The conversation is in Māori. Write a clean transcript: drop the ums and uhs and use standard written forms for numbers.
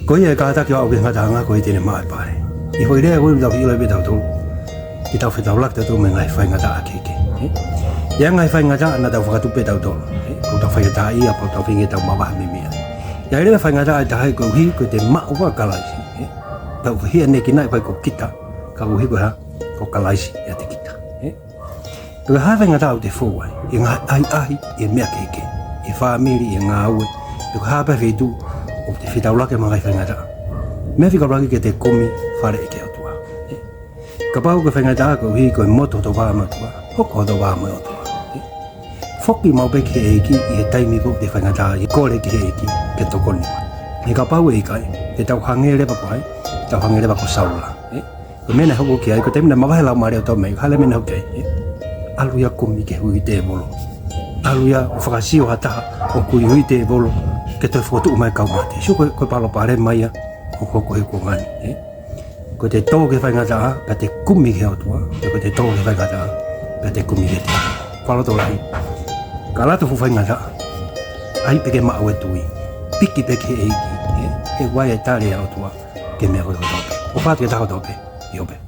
嗰嘢加得咗，我見ngata'anga嗰啲點買bare，因為咧我唔就去來邊度做，啲頭髮頭甩得都咪嗌費ngata'anga嘅，yang嗌費ngata'anga那頭髮都邊度做，嗰頭髮大依啊，嗰頭髮嘅頭毛白咪咪啊，有啲費ngata'anga就係佢佢哋抹我個來先，就佢呢見嚟佢個吉他，佢佢個嚇個來先有啲吉他，佢下費ngata'anga啲貨位，因ai因咩嘅，因family因阿會，佢下邊費都。Fita ulah ke mangai fengada. Me fika ulah ke te komi fare ke atua. Kapau ke fengada ko hi ko moto to ba ma tua. Ko to ba ma tua. Foki mau be ke ki e taimi ko te fengada i ko le ke ki ke to koni. Ni kapau e kai te tau hangele ba ko ai. Tau hangele ba ko saula. Ko mena ho ke ai ko te mena ma ba la ma re to me hale mena ho ke. Alu ya komi ke hui te bolo. Alu ya fakasio hata o ku hui te bolo. Que te foto mai kau mate so ko palo pare mai ko ko ngani ko te to ke fai ngata ka te kumi ke atua ko te to ke fai ngata ka te kumi ke palo to lai kala to fai ngata ai pe ke ma we tui piki pe ke e wai e tare atua ke me ko to o fa ke ta to pe yo pe